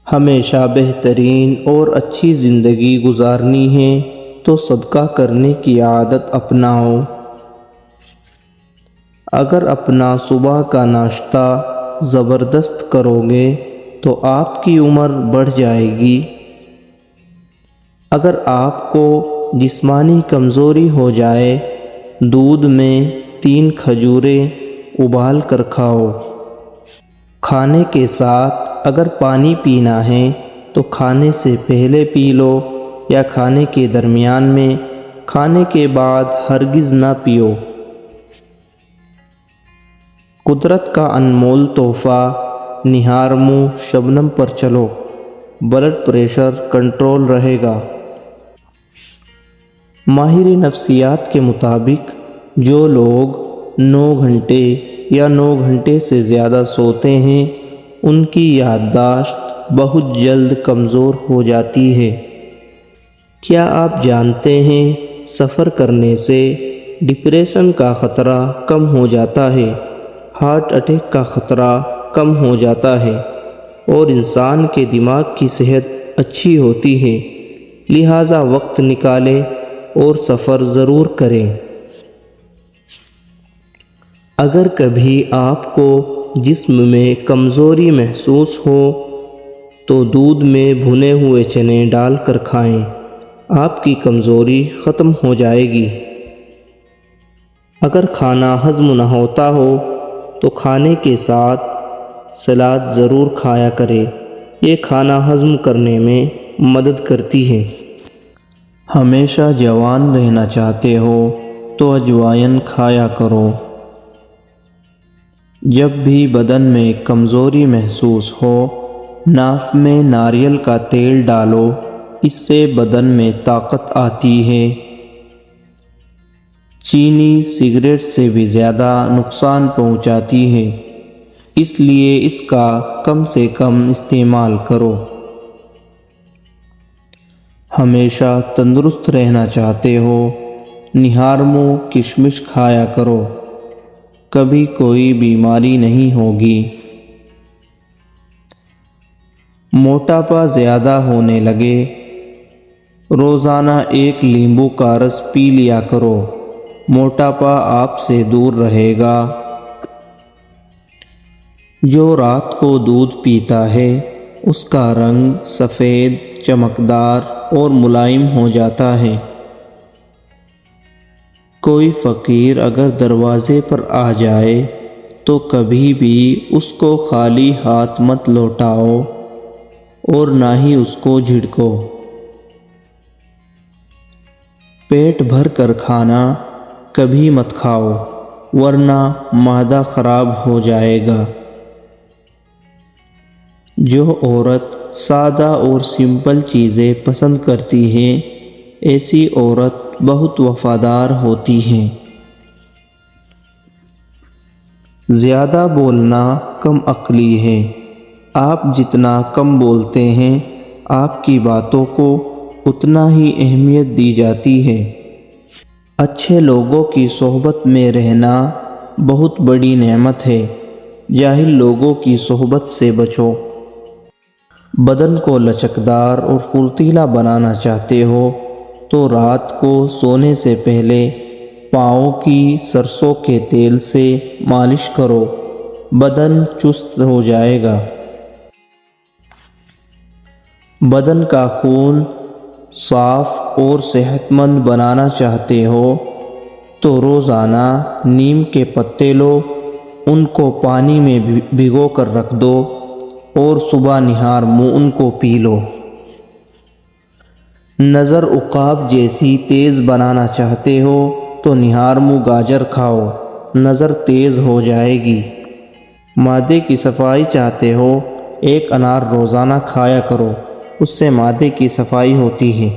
ہمیشہ بہترین اور اچھی زندگی گزارنی ہے تو صدقہ کرنے کی عادت اپناؤ۔ اگر اپنا صبح کا ناشتہ زبردست کرو گے تو آپ کی عمر بڑھ جائے گی۔ اگر آپ کو جسمانی کمزوری ہو جائے، دودھ میں 3 کھجوریں ابال کر کھاؤ۔ کھانے کے ساتھ اگر پانی پینا ہے تو کھانے سے پہلے پی لو یا کھانے کے درمیان میں، کھانے کے بعد ہرگز نہ پیو۔ قدرت کا انمول تحفہ نہار منہ شبنم پر چلو، بلڈ پریشر کنٹرول رہے گا۔ ماہر نفسیات کے مطابق جو لوگ 9 گھنٹے یا 9 گھنٹے سے زیادہ سوتے ہیں ان کی یادداشت بہت جلد کمزور ہو جاتی ہے۔ کیا آپ جانتے ہیں سفر کرنے سے ڈپریشن کا خطرہ کم ہو جاتا ہے، ہارٹ اٹیک کا خطرہ کم ہو جاتا ہے اور انسان کے دماغ کی صحت اچھی ہوتی ہے؟ لہٰذا وقت نکالیں اور سفر ضرور کریں۔ اگر کبھی آپ کو جسم میں کمزوری محسوس ہو تو دودھ میں بھنے ہوئے چنے ڈال کر کھائیں، آپ کی کمزوری ختم ہو جائے گی۔ اگر کھانا ہضم نہ ہوتا ہو تو کھانے کے ساتھ سلاد ضرور کھایا کریں، یہ کھانا ہضم کرنے میں مدد کرتی ہے۔ ہمیشہ جوان رہنا چاہتے ہو تو اجوائن کھایا کرو۔ جب بھی بدن میں کمزوری محسوس ہو، ناف میں ناریل کا تیل ڈالو، اس سے بدن میں طاقت آتی ہے۔ چینی سگریٹ سے بھی زیادہ نقصان پہنچاتی ہے، اس لیے اس کا کم سے کم استعمال کرو۔ ہمیشہ تندرست رہنا چاہتے ہو، نہار منہ کشمش کھایا کرو، کبھی کوئی بیماری نہیں ہوگی۔ موٹاپا زیادہ ہونے لگے، روزانہ 1 لیمبو کا رس پی لیا کرو، موٹاپا آپ سے دور رہے گا۔ جو رات کو دودھ پیتا ہے اس کا رنگ سفید، چمکدار اور ملائم ہو جاتا ہے۔ کوئی فقیر اگر دروازے پر آ جائے تو کبھی بھی اس کو خالی ہاتھ مت لوٹاؤ اور نہ ہی اس کو جھڑکو۔ پیٹ بھر کر کھانا کبھی مت کھاؤ ورنہ معدہ خراب ہو جائے گا۔ جو عورت سادہ اور سمپل چیزیں پسند کرتی ہے، ایسی عورت بہت وفادار ہوتی ہے۔ زیادہ بولنا کم عقلی ہے۔ آپ جتنا کم بولتے ہیں، آپ کی باتوں کو اتنا ہی اہمیت دی جاتی ہے۔ اچھے لوگوں کی صحبت میں رہنا بہت بڑی نعمت ہے، جاہل لوگوں کی صحبت سے بچو۔ بدن کو لچکدار اور پھرتیلا بنانا چاہتے ہو تو رات کو سونے سے پہلے پاؤں کی سرسوں کے تیل سے مالش کرو، بدن چست ہو جائے گا۔ بدن کا خون صاف اور صحت مند بنانا چاہتے ہو تو روزانہ نیم کے پتے لو، ان کو پانی میں بھگو کر رکھ دو اور صبح نہار منہ ان کو پی لو۔ نظر عقاب جیسی تیز بنانا چاہتے ہو تو نہار منہ گاجر کھاؤ، نظر تیز ہو جائے گی۔ معدے کی صفائی چاہتے ہو، 1 انار روزانہ کھایا کرو، اس سے معدے کی صفائی ہوتی ہے۔